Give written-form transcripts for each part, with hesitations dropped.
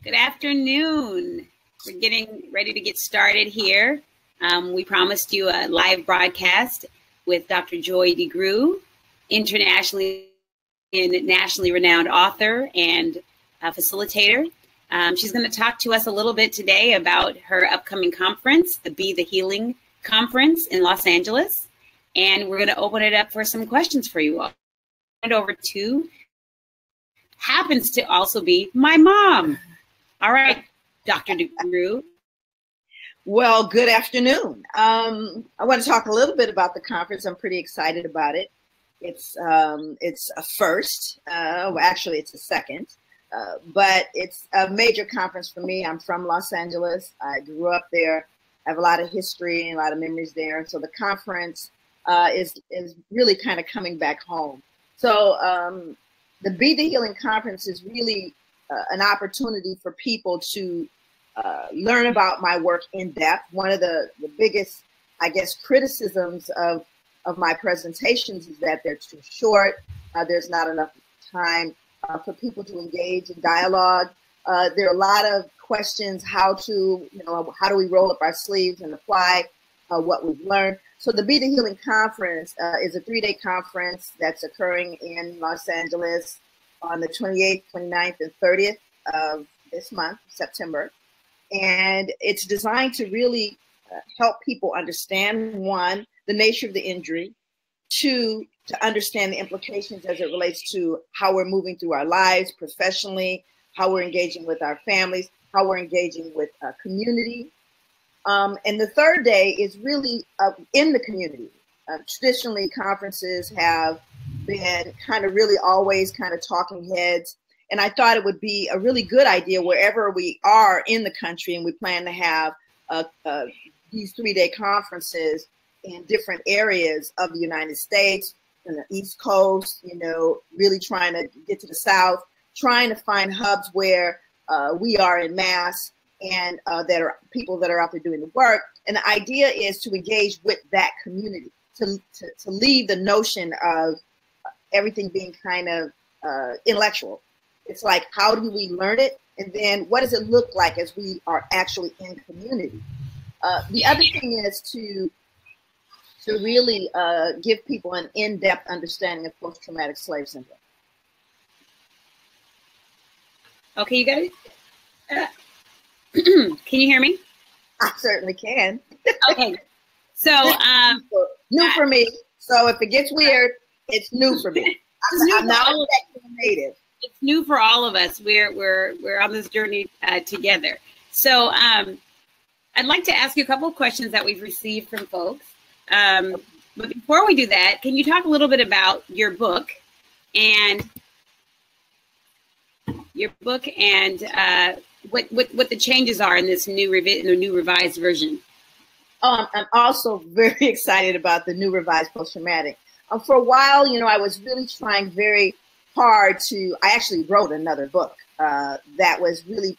Good afternoon. We're getting ready to get started here. We promised you a live broadcast with Dr. Joy DeGruy, internationally and nationally renowned author and facilitator. She's going to talk to us a little bit today about her upcoming conference, the Be the Healing Conference in Los Angeles. And we're going to open it up for some questions for you all. And over to happens to also be my mom. All right, Dr. DeGruy. Well, good afternoon. I want to talk a little bit about the conference. I'm pretty excited about it. It's a first. Well, actually, it's a second. But it's a major conference for me. I'm from Los Angeles. I grew up there. I have a lot of history and a lot of memories there. So the conference is really kind of coming back home. So the Be the Healing Conference is really an opportunity for people to learn about my work in depth. One of the biggest, I guess, criticisms of my presentations is that they're too short. There's not enough time for people to engage in dialogue. There are a lot of questions, how do we roll up our sleeves and apply what we've learned. So the Be the Healing Conference is a 3-day conference that's occurring in Los Angeles on the 28th, 29th, and 30th of this month, September. And it's designed to really help people understand, one, the nature of the injury, two, to understand the implications as it relates to how we're moving through our lives professionally, how we're engaging with our families, how we're engaging with our community. And the third day is really in the community. Traditionally, conferences have been kind of really always kind of talking heads. And I thought it would be a really good idea wherever we are in the country, and we plan to have these 3-day conferences in different areas of the United States, in the East Coast, really trying to get to the South, trying to find hubs where we are in mass and that are people that are out there doing the work. And the idea is to engage with that community, to leave the notion of everything being kind of intellectual. It's like, how do we learn it? And then what does it look like as we are actually in community? The other thing is to really give people an in-depth understanding of post-traumatic slave syndrome. Okay, you got it? Can you hear me? I certainly can. Okay. So new for me. So if it gets weird, it's new for me. I'm not a native. It's new for all of us. We're on this journey together. So I'd like to ask you a couple of questions that we've received from folks. But before we do that, can you talk a little bit about your book and what the changes are in this new revised version? I'm also very excited about the new revised post-traumatic. For a while, I was really trying very hard I actually wrote another book that was really,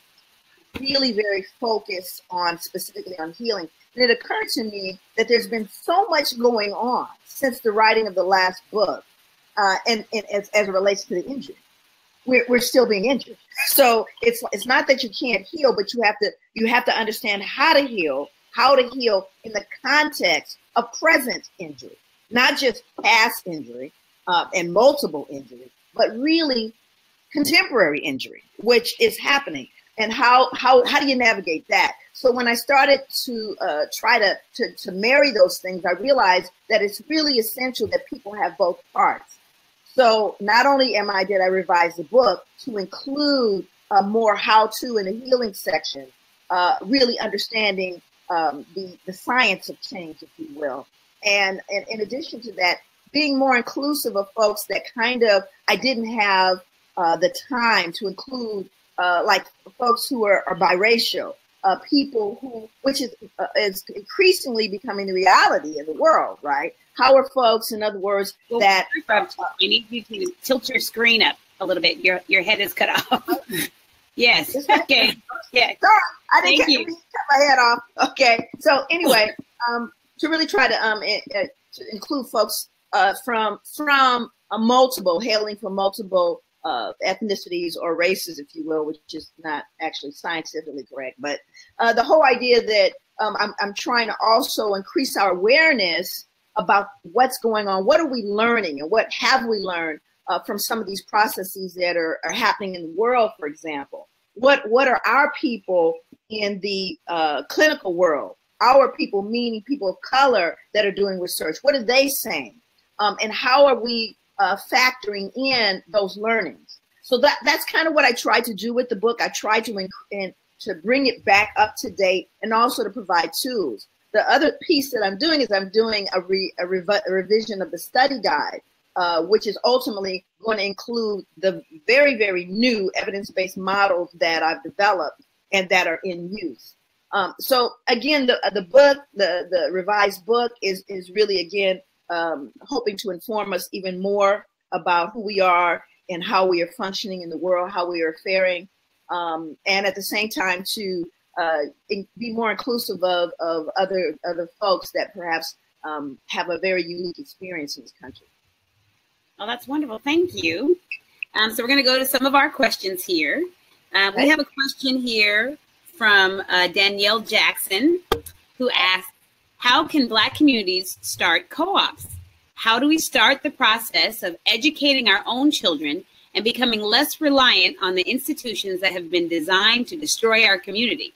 really very focused specifically on healing. And it occurred to me that there's been so much going on since the writing of the last book, and as it relates to the injury. We're still being injured. So it's not that you can't heal, but you have to understand how to heal in the context of present injury, not just past injury and multiple injury, but really contemporary injury, which is happening. And how do you navigate that? So when I started to try to marry those things, I realized that it's really essential that people have both parts. So not only did I revise the book to include more how-to in the healing section, really understanding the science of change, if you will. And in addition to that, being more inclusive of folks that I didn't have the time to include, like folks who are biracial, people which is increasingly becoming the reality of the world, right? How are folks, in other words, I need you to tilt your screen up a little bit. Your head is cut off. Yes. Okay. Yeah. Sorry, I didn't cut my head off. Okay. So anyway, to really try to include folks hailing from multiple ethnicities or races, if you will, which is not actually scientifically correct. But the whole idea that I'm trying to also increase our awareness about what's going on. What are we learning, and what have we learned from some of these processes that are happening in the world, for example? What are our people in the clinical world, our people, meaning people of color that are doing research? What are they saying? And how are we factoring in those learnings? So that's kind of what I tried to do with the book. I tried to bring it back up to date, and also to provide tools. The other piece that I'm doing is I'm doing a revision of the study guide, which is ultimately going to include the very, very new evidence-based models that I've developed and that are in use. So again, the book, the revised book is really, again, hoping to inform us even more about who we are and how we are functioning in the world, how we are faring, and at the same time to be more inclusive of other folks that perhaps have a very unique experience in this country. Oh, that's wonderful. Thank you. So we're going to go to some of our questions here. We have a question here from Danielle Jackson, who asks, how can Black communities start co-ops? How do we start the process of educating our own children and becoming less reliant on the institutions that have been designed to destroy our community?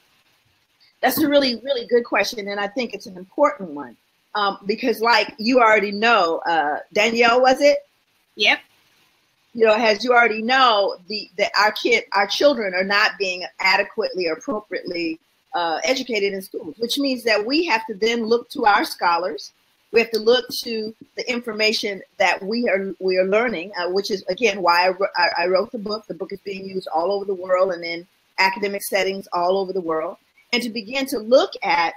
That's a really, really good question, and I think it's an important one because, like you already know, Danielle, was it? Yep. You know, as you already know, our children are not being adequately or appropriately educated in schools, which means that we have to then look to our scholars. We have to look to the information that we are learning, which is, again, why I wrote the book. The book is being used all over the world and in academic settings all over the world. And to begin to look at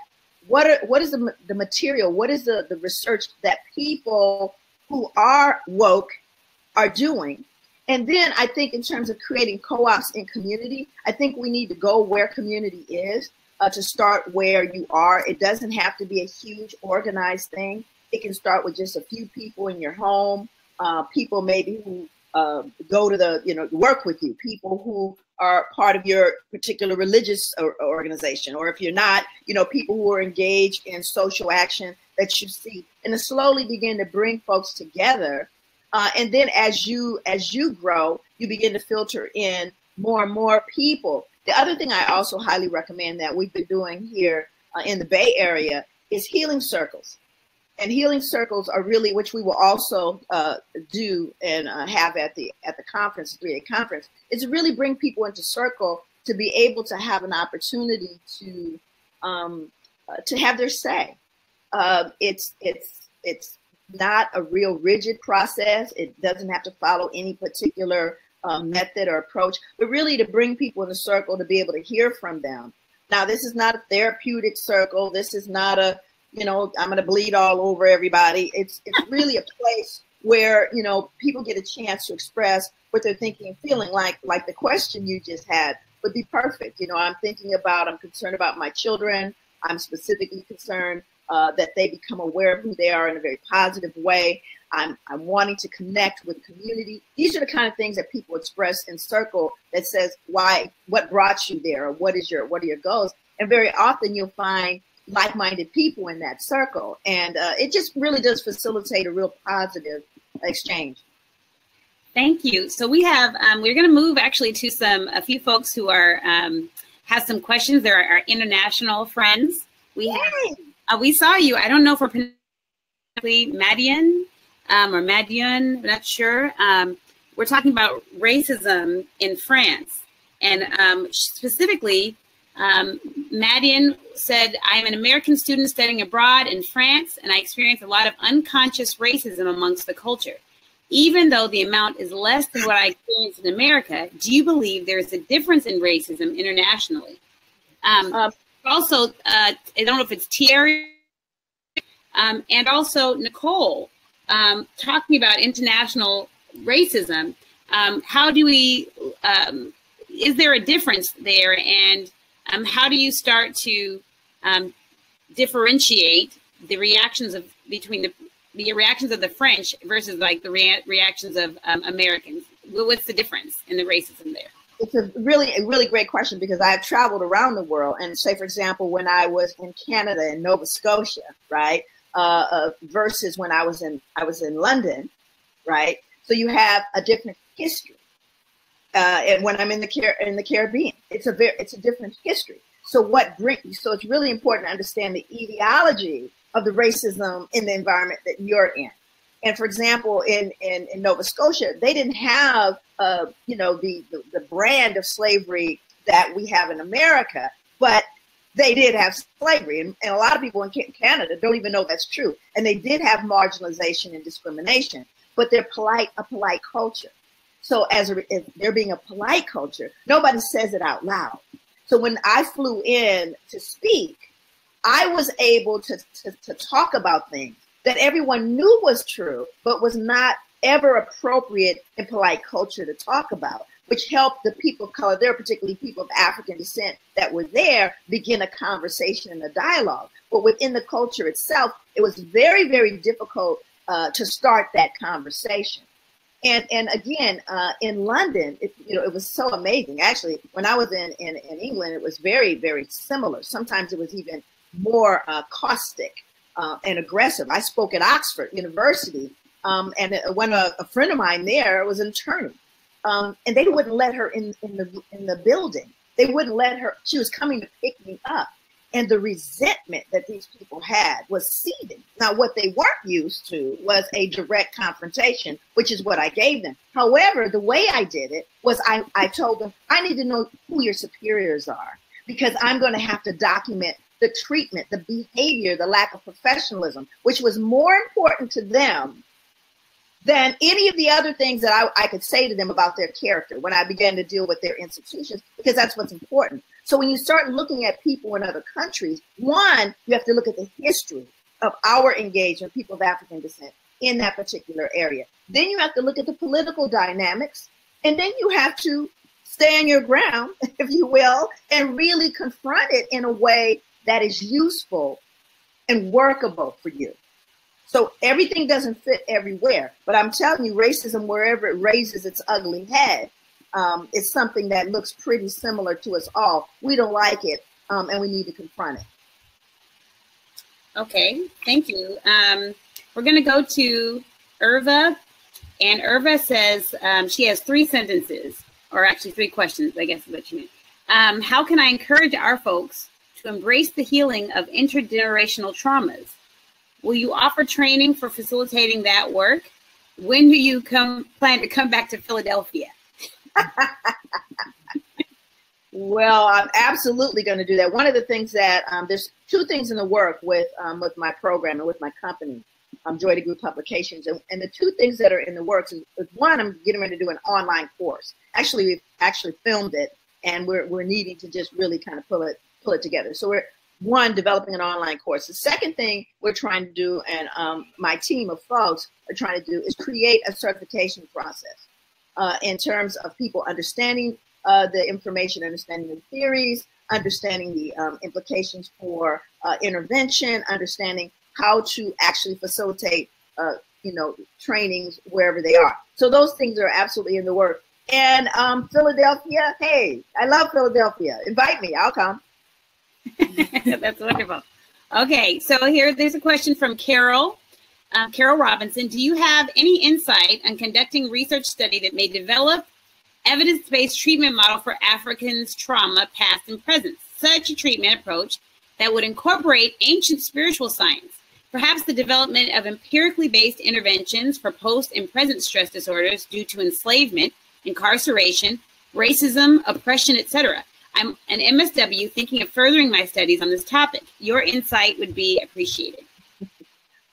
what is the material, what is the research that people who are woke are doing. And then I think in terms of creating co-ops in community, I think we need to go where community is to start where you are. It doesn't have to be a huge organized thing. It can start with just a few people in your home, people maybe who go to work with you, people who are part of your particular religious organization, or if you're not, people who are engaged in social action that you see, and to slowly begin to bring folks together. And then as you grow, you begin to filter in more and more people. The other thing I also highly recommend that we've been doing here in the Bay Area is healing circles. And healing circles are really, which we will also do and have at the conference, the 3-day conference, is to really bring people into circle to be able to have an opportunity to have their say. It's not a real rigid process. It doesn't have to follow any particular method or approach, but really to bring people in a circle to be able to hear from them. Now, this is not a therapeutic circle. This is not a, I'm going to bleed all over everybody. It's really a place where, people get a chance to express what they're thinking and feeling, like the question you just had would be perfect. I'm concerned about my children. I'm specifically concerned that they become aware of who they are in a very positive way. I'm wanting to connect with community. These are the kind of things that people express in circle that says, what brought you there? Or what are your goals? And very often you'll find like-minded people in that circle. And it just really does facilitate a real positive exchange. Thank you. So we have, we're going to move actually to a few folks who are, have some questions. They're our international friends. We saw you. I don't know if we're pronouncing Madian or Madian, I'm not sure. We're talking about racism in France. And specifically, Madian said, I'm an American student studying abroad in France, and I experience a lot of unconscious racism amongst the culture. Even though the amount is less than what I experienced in America, do you believe there is a difference in racism internationally? Also, I don't know if it's Thierry, and also Nicole, talking about international racism. How do we, is there a difference there? And how do you start to differentiate the reactions between the reactions of the French versus like the reactions of Americans? what's the difference in the racism there? It's a really great question, because I've traveled around the world, and say, for example, when I was in Canada and Nova Scotia, right, versus when I was in London, right. So you have a different history, and when I'm in the Caribbean, it's a different history. So so it's really important to understand the etiology of the racism in the environment that you're in. And for example, in Nova Scotia, they didn't have, the brand of slavery that we have in America, but they did have slavery. And a lot of people in Canada don't even know that's true. And they did have marginalization and discrimination, but they're a polite culture. So if they're being a polite culture, nobody says it out loud. So when I flew in to speak, I was able to talk about things that everyone knew was true, but was not ever appropriate in polite culture to talk about, which helped the people of color, there particularly people of African descent that were there, begin a conversation and a dialogue. But within the culture itself, it was very, very difficult to start that conversation. And again, in London, it was so amazing. Actually, when I was in England, it was very, very similar. Sometimes it was even more caustic and aggressive. I spoke at Oxford University, and when a friend of mine there was an attorney, and they wouldn't let her in the building. They wouldn't let her. She was coming to pick me up, and the resentment that these people had was seething. Now, what they weren't used to was a direct confrontation, which is what I gave them. However, the way I did it was I told them, I need to know who your superiors are, because I'm going to have to document the treatment, the behavior, the lack of professionalism, which was more important to them than any of the other things that I could say to them about their character when I began to deal with their institutions, because that's what's important. So when you start looking at people in other countries, one, you have to look at the history of our engagement, people of African descent, in that particular area. Then you have to look at the political dynamics, and then you have to stand your ground, if you will, and really confront it in a way that is useful and workable for you. So everything doesn't fit everywhere, but I'm telling you, racism, wherever it raises its ugly head, is something that looks pretty similar to us all. We don't like it, and we need to confront it. Okay, thank you. We're going to go to Irva, and Irva says she has 3 sentences, or actually 3 questions, I guess is what she meant. How can I encourage our folks to embrace the healing of intergenerational traumas? Will you offer training for facilitating that work? When do you plan to come back to Philadelphia? Well, I'm absolutely going to do that. One of the things that there's 2 things in the work with my program and with my company, Joy DeGruy Publications, and the 2 things that are in the works is one, I'm getting ready to do an online course. Actually, we've actually filmed it, and we're needing to just really kind of pull it together. So we're developing an online course. The second thing we're trying to do, and my team of folks are trying to do, is create a certification process in terms of people understanding the information, understanding the theories, understanding the implications for intervention, understanding how to actually facilitate, trainings wherever they are. So those things are absolutely in the work. And Philadelphia, hey, I love Philadelphia. Invite me, I'll come. That's wonderful. Okay, so there's a question from Carol. Carol Robinson, do you have any insight on conducting research study that may develop evidence-based treatment model for Africans' trauma, past and present? Such a treatment approach that would incorporate ancient spiritual science, perhaps the development of empirically based interventions for post and present stress disorders due to enslavement, incarceration, racism, oppression, etc. I'm an MSW thinking of furthering my studies on this topic. Your insight would be appreciated.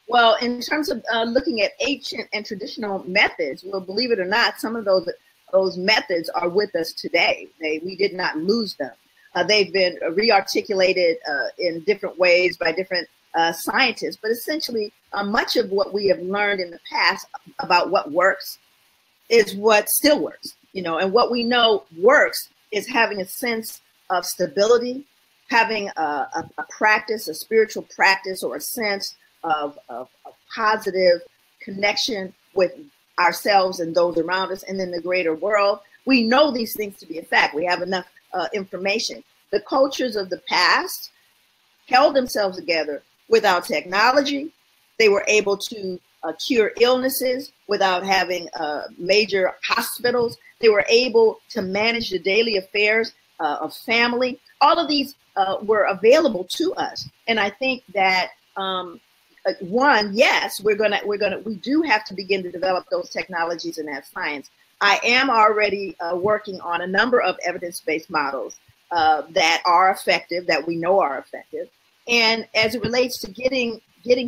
Well, in terms of looking at ancient and traditional methods, well, believe it or not, some of those methods are with us today. We did not lose them. They've been re-articulated in different ways by different scientists, but essentially much of what we have learned in the past about what works is what still works, and what we know works is having a sense of stability, having a practice, a spiritual practice, or a sense of positive connection with ourselves and those around us and in the greater world. We know these things to be a fact. We have enough information. The cultures of the past held themselves together without technology. They were able to cure illnesses without having major hospitals. They were able to manage the daily affairs of family. All of these were available to us. And I think that one, yes, we do have to begin to develop those technologies and that science. I am already working on a number of evidence-based models that are effective, that we know are effective. And as it relates to getting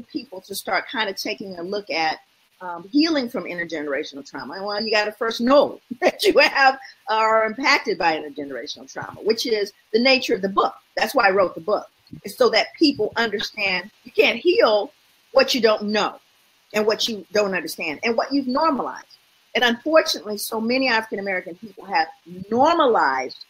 people to start kind of taking a look at healing from intergenerational trauma, well, you got to first know that you are impacted by intergenerational trauma, which is the nature of the book. That's why I wrote the book. It's so that people understand you can't heal what you don't know and what you don't understand and what you've normalized. And unfortunately, so many African-American people have normalized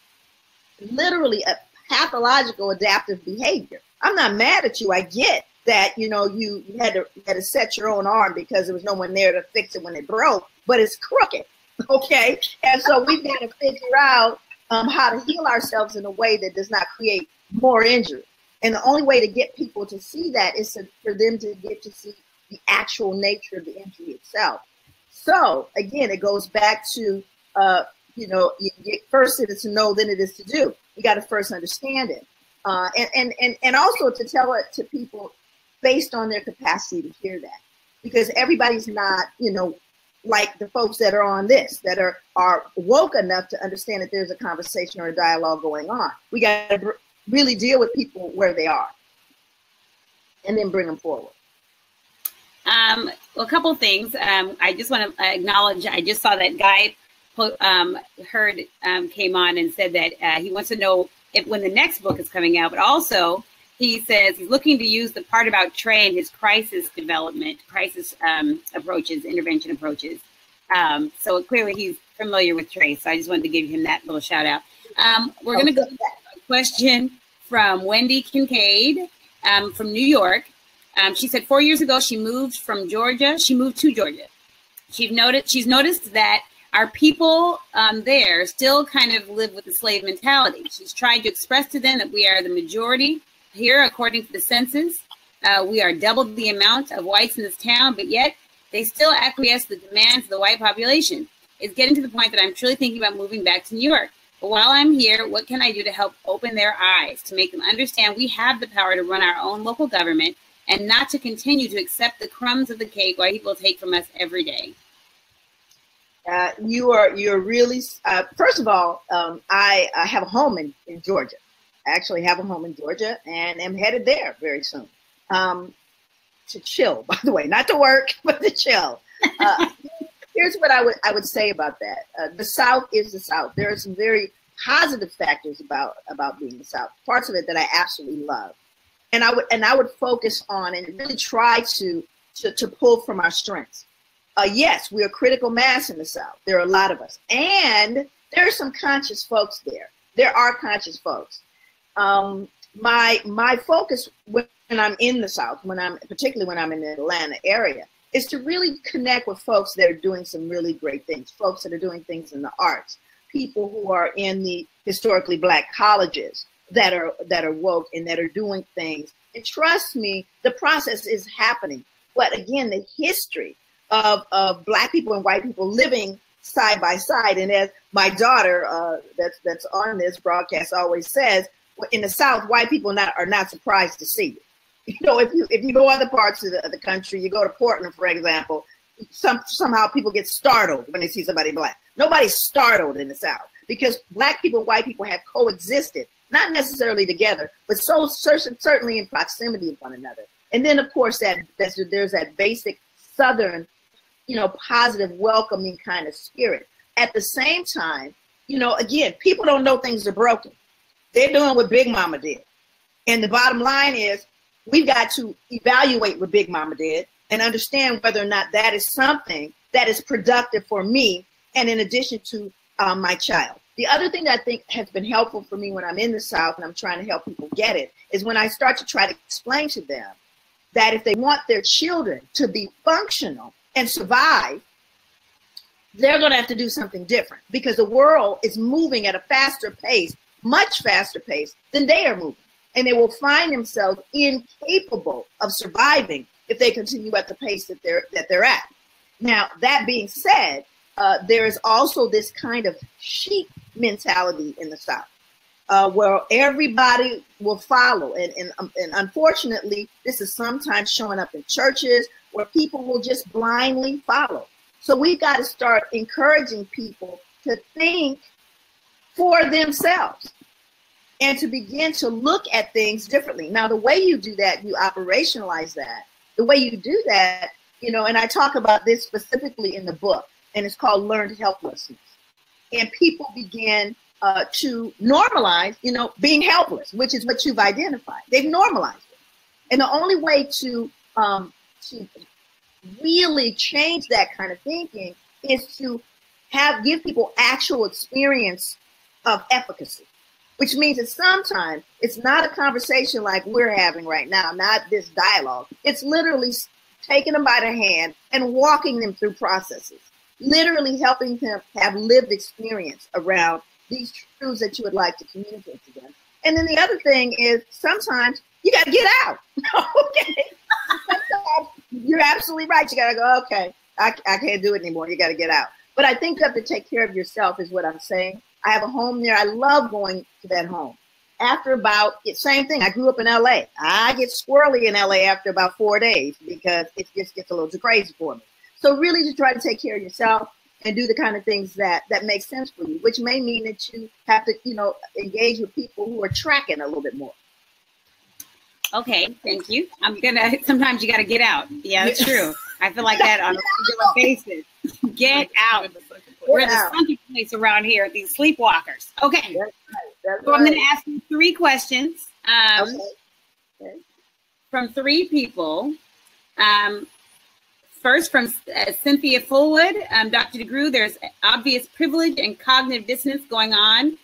literally a pathological adaptive behavior. I'm not mad at you. I get that, you know, you had to set your own arm because there was no one there to fix it when it broke, but it's crooked, okay? And so we've got to figure out how to heal ourselves in a way that does not create more injury. And the only way to get people to see that is for them to get to see the actual nature of the injury itself. So again, it goes back to, you know, first it is to know, then it is to do. You got to first understand it. And also to tell it to people based on their capacity to hear that, because everybody's not, you know, like the folks that are on this, that are woke enough to understand that there's a conversation or a dialogue going on. We got to really deal with people where they are and then bring them forward. Well, a couple of things. I just want to acknowledge, I just saw that Guy came on and said that he wants to know if when the next book is coming out, but also he says he's looking to use the part about Trey in his crisis approaches, intervention approaches. So clearly he's familiar with Trey. So I just wanted to give him that little shout out. We're going to go to a question from Wendy Kincaid from New York. She said 4 years ago, she moved to Georgia. She's noticed that our people there still kind of live with the slave mentality. She's tried to express to them that we are the majority here, according to the census. We are double the amount of whites in this town, but yet they still acquiesce the demands of the white population. It's getting to the point that I'm truly thinking about moving back to New York. But while I'm here, what can I do to help open their eyes, to make them understand we have the power to run our own local government and not to continue to accept the crumbs of the cake white people take from us every day? You're really, first of all, I have a home in Georgia. I actually have a home in Georgia and am headed there very soon to chill, by the way, not to work, but to chill. Here's what I would say about that. The South is the South. There are some very positive factors about being the South, parts of it that I absolutely love. And I would focus on and really try to pull from our strengths. Yes, we're a critical mass in the South. There are a lot of us. And there are some conscious folks there. There are conscious folks. My focus when I'm in the South, particularly when I'm in the Atlanta area, is to really connect with folks that are doing some really great things, folks that are doing things in the arts, people who are in the historically Black colleges that are woke and that are doing things. And trust me, the process is happening. But again, the history of Black people and white people living side by side. And as my daughter that's on this broadcast always says, in the South, white people are not surprised to see you. You know, if you go other parts of the country, you go to Portland, for example, somehow people get startled when they see somebody Black. Nobody's startled in the South because Black people and white people have coexisted, not necessarily together, but certainly in proximity of one another. And then, of course, there's that basic Southern, you know, positive, welcoming kind of spirit. At the same time, you know, again, people don't know things are broken. They're doing what Big Mama did. And the bottom line is we've got to evaluate what Big Mama did and understand whether or not that is something that is productive for me and in addition to my child. The other thing that I think has been helpful for me when I'm in the South and I'm trying to help people get it is when I start to try to explain to them that if they want their children to be functional and survive, they're going to have to do something different because the world is moving at a faster pace, much faster pace than they are moving. And they will find themselves incapable of surviving if they continue at the pace that they're at. Now, that being said, there is also this kind of sheep mentality in the South, where everybody will follow. And unfortunately, this is sometimes showing up in churches where people will just blindly follow. So we've got to start encouraging people to think for themselves and to begin to look at things differently. Now, the way you do that, you operationalize that. The way you do that, you know, and I talk about this specifically in the book, and it's called Learned Helplessness. And people begin to normalize, you know, being helpless, which is what you've identified. They've normalized it. And the only way to really change that kind of thinking is to give people actual experience of efficacy, which means that sometimes it's not a conversation like we're having right now, not this dialogue. It's literally taking them by the hand and walking them through processes, literally helping them have lived experience around these truths that you would like to communicate to them. And then the other thing is sometimes you got to get out. Okay. You're absolutely right. You got to go, okay, I can't do it anymore. You got to get out. But I think you have to take care of yourself is what I'm saying. I have a home there. I love going to that home. After about, same thing. I grew up in LA. I get squirrely in LA after about 4 days because it just gets a little too crazy for me. So really just try to take care of yourself and do the kind of things that make sense for you, which may mean that you have to, you know, engage with people who are tracking a little bit more. Okay, thank you. Sometimes you got to get out. Yeah, that's true. I feel like that on a regular basis. Get out. We're the sunken place around here, these sleepwalkers. Okay. That's so I'm going to ask you 3 questions from 3 people. First, from Cynthia Fullwood, Dr. DeGruy, there's obvious privilege and cognitive dissonance going on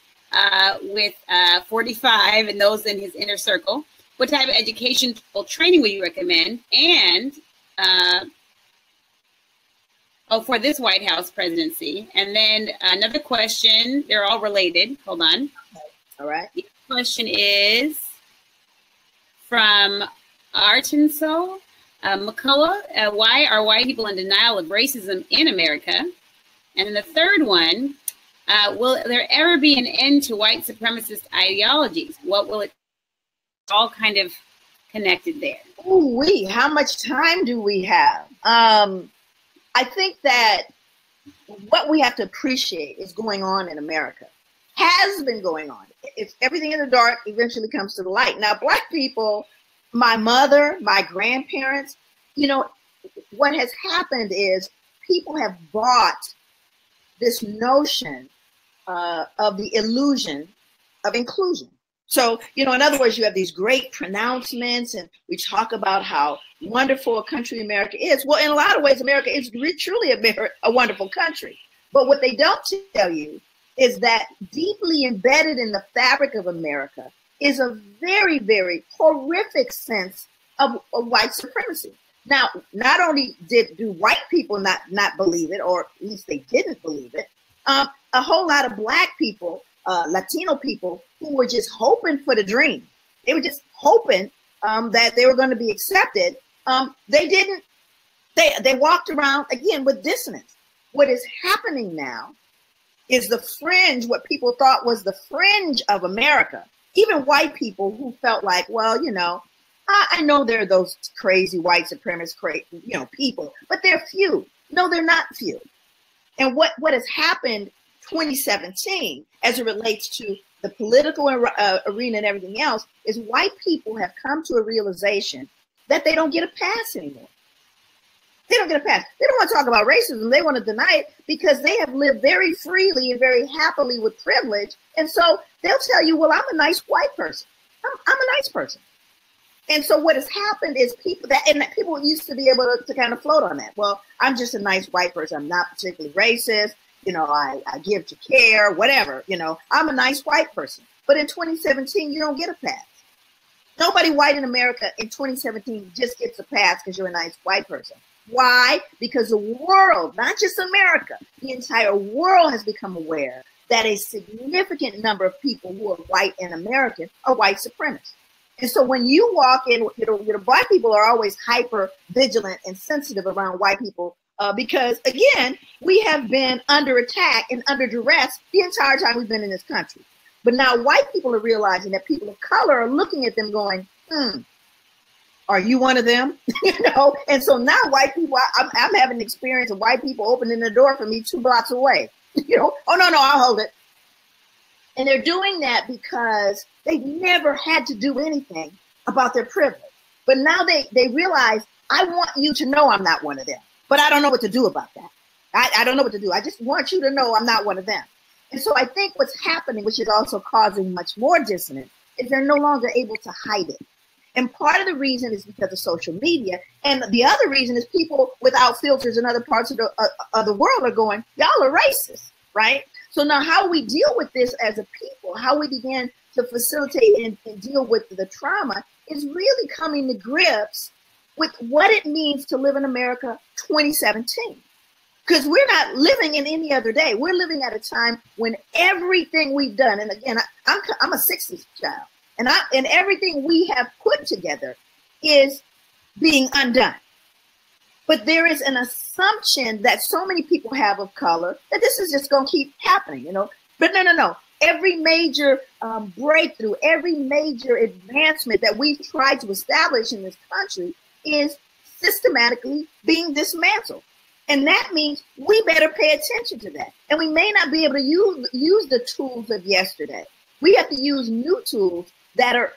with 45 and those in his inner circle. What type of educational training would you recommend? And for this White House presidency. And then another question, they're all related. Hold on. Okay. All right. The question is from Artenso McCullough. Why are white people in denial of racism in America? And then the third one, will there ever be an end to white supremacist ideologies? What will it all kind of connected there? Ooh, how much time do we have? I think that what we have to appreciate is going on in America, has been going on. It's everything in the dark eventually comes to the light. Now, Black people, my mother, my grandparents, you know, what has happened is people have bought this notion of the illusion of inclusion. So, you know, in other words, you have these great pronouncements and we talk about how wonderful a country America is. Well, in a lot of ways, America is truly a wonderful country. But what they don't tell you is that deeply embedded in the fabric of America is a very, very horrific sense of white supremacy. Now, not only do white people not believe it, or at least they didn't believe it, a whole lot of Black people, Latino people who were just hoping for the dream. They were just hoping that they were going to be accepted. They didn't. They walked around again with dissonance. What is happening now is the fringe, what people thought was the fringe of America. Even white people who felt like, well, you know, I know there are those crazy white supremacist, people, but they're few. No, they're not few. And what has happened 2017 as it relates to the political arena and everything else is white people have come to a realization that they don't get a pass anymore. They don't get a pass. They don't want to talk about racism. They want to deny it because they have lived very freely and very happily with privilege. And so they'll tell you, well, I'm a nice white person. I'm a nice person. And so what has happened is people used to be able to kind of float on that. Well, I'm just a nice white person. I'm not particularly racist. You know, I give to care, whatever. You know, I'm a nice white person. But in 2017, you don't get a pass. Nobody white in America in 2017 just gets a pass because you're a nice white person. Why? Because the world, not just America, the entire world has become aware that a significant number of people who are white and American are white supremacists. And so when you walk in, Black people are always hyper vigilant and sensitive around white people because, again, we have been under attack and under duress the entire time we've been in this country. But now white people are realizing that people of color are looking at them going, are you one of them? And so now white people, I'm having the experience of white people opening the door for me 2 blocks away. Oh, no, I'll hold it. And they're doing that because they've never had to do anything about their privilege. But now they realize, I want you to know I'm not one of them, but I don't know what to do about that. I don't know what to do. I just want you to know I'm not one of them. And so I think what's happening, which is also causing much more dissonance, is they're no longer able to hide it. And part of the reason is because of social media. And the other reason is people without filters in other parts of the world are going, y'all are racist, right? So now how we deal with this as a people, how we begin to facilitate and deal with the trauma is really coming to grips with what it means to live in America 2017. Because we're not living in any other day. We're living at a time when everything we've done, and again, I'm a 60s child, and everything we have put together is being undone. But there is an assumption that so many people have of color that this is just going to keep happening, But no. Every major breakthrough, every major advancement that we've tried to establish in this country is systematically being dismantled. And that means we better pay attention to that. And we may not be able to use the tools of yesterday. We have to use new tools that are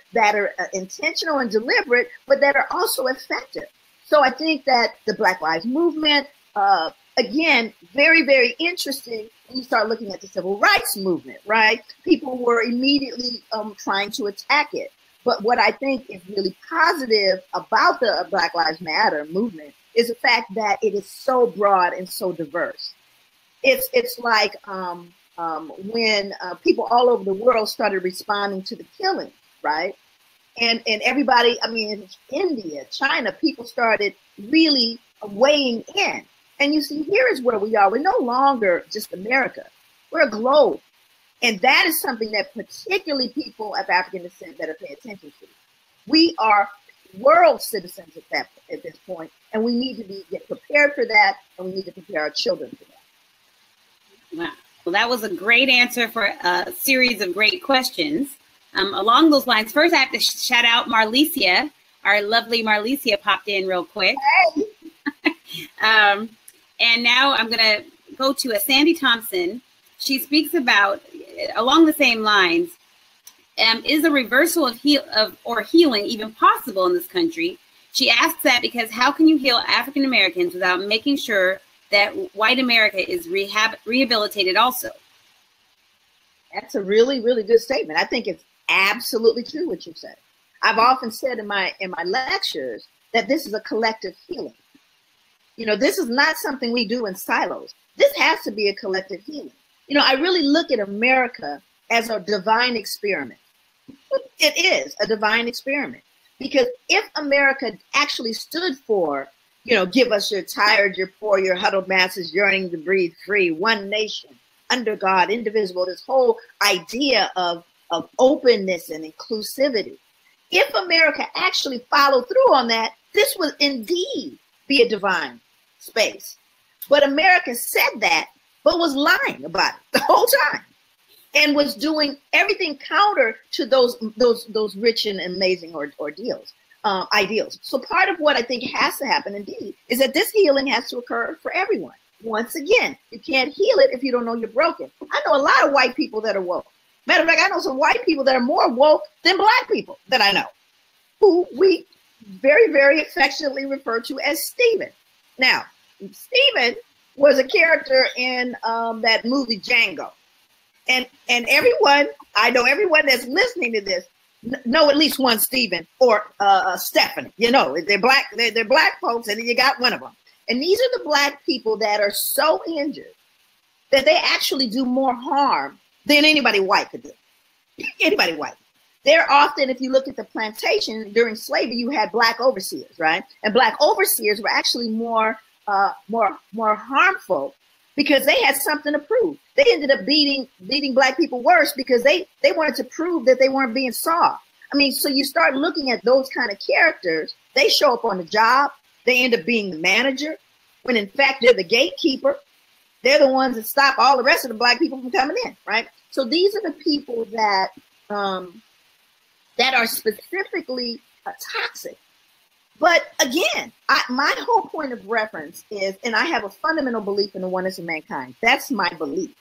intentional and deliberate, but that are also effective. So I think that the Black Lives Movement, again, very, very interesting when you start looking at the Civil Rights Movement, right? People were immediately trying to attack it. But what I think is really positive about the Black Lives Matter movement is the fact that it is so broad and so diverse. It's like when people all over the world started responding to the killing, right? And everybody, it's India, China, people started really weighing in. And you see, here is where we are. We're no longer just America. We're a globe. And that is something that particularly people of African descent better pay attention to. We are world citizens at this point, and we need to get prepared for that, and we need to prepare our children for that. Wow. Well, that was a great answer for a series of great questions. Along those lines, first I have to shout out Marlicia. Our lovely Marlicia popped in real quick. Hey. And now I'm going to go to a Sandy Thompson. She speaks about, along the same lines, is a reversal of healing even possible in this country? She asks that because how can you heal African Americans without making sure that white America is rehabilitated also? That's a really, really good statement. I think it's absolutely true what you said. I've often said in my lectures that this is a collective healing. This is not something we do in silos. This has to be a collective healing. I really look at America as a divine experiment. It is a divine experiment because if America actually stood for, give us your tired, your poor, your huddled masses yearning to breathe free, one nation, under God, indivisible, this whole idea of openness and inclusivity. If America actually followed through on that, this would indeed be a divine space. But America said that, but was lying about it the whole time and was doing everything counter to those rich and amazing ideals. So part of what I think has to happen indeed is that this healing has to occur for everyone. Once again, you can't heal it if you don't know you're broken. I know a lot of white people that are woke. Matter of fact, I know some white people that are more woke than Black people that I know, who we very, very affectionately refer to as Stephen. Now, Stephen was a character in that movie Django. And I know everyone that's listening to this know at least one Stephen or Stephanie. They're Black folks, and then you got one of them. And these are the Black people that are so injured that they actually do more harm than anybody white could do. Anybody white. They're often, if you look at the plantation during slavery, you had black overseers, right? And black overseers were actually more harmful because they had something to prove. They ended up beating black people worse because they wanted to prove that they weren't being soft. I mean, so you start looking at those kind of characters, they show up on the job, they end up being the manager, when in fact they're the gatekeeper. They're the ones that stop all the rest of the black people from coming in, right? So these are the people that that are specifically toxic. But again, my whole point of reference is, and I have a fundamental belief in the oneness of mankind. That's my belief.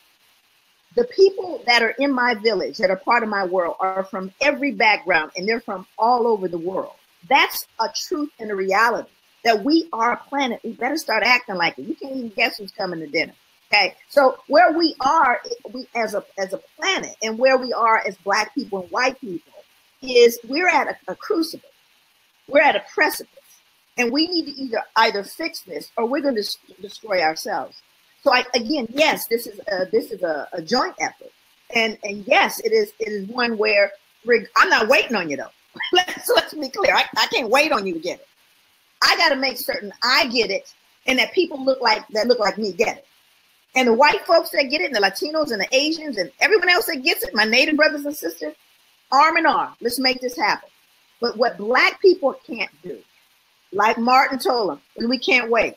The people that are in my village, that are part of my world, are from every background, and they're from all over the world. That's a truth and a reality, that we are a planet. We better start acting like it. You can't even guess who's coming to dinner. Okay, so where we are as a planet, and where we are as black people and white people, is we're at a crucible. We're at a precipice, and we need to either fix this or we're going to destroy ourselves. So yes, this is a joint effort, and yes, it is one where I'm not waiting on you though. Let's be clear. I can't wait on you to get it. I got to make certain I get it, and that people look like me get it. And the white folks that get it, and the Latinos and the Asians and everyone else that gets it, my Native brothers and sisters, arm in arm, let's make this happen. But what black people can't do, like Martin told them, and we can't wait.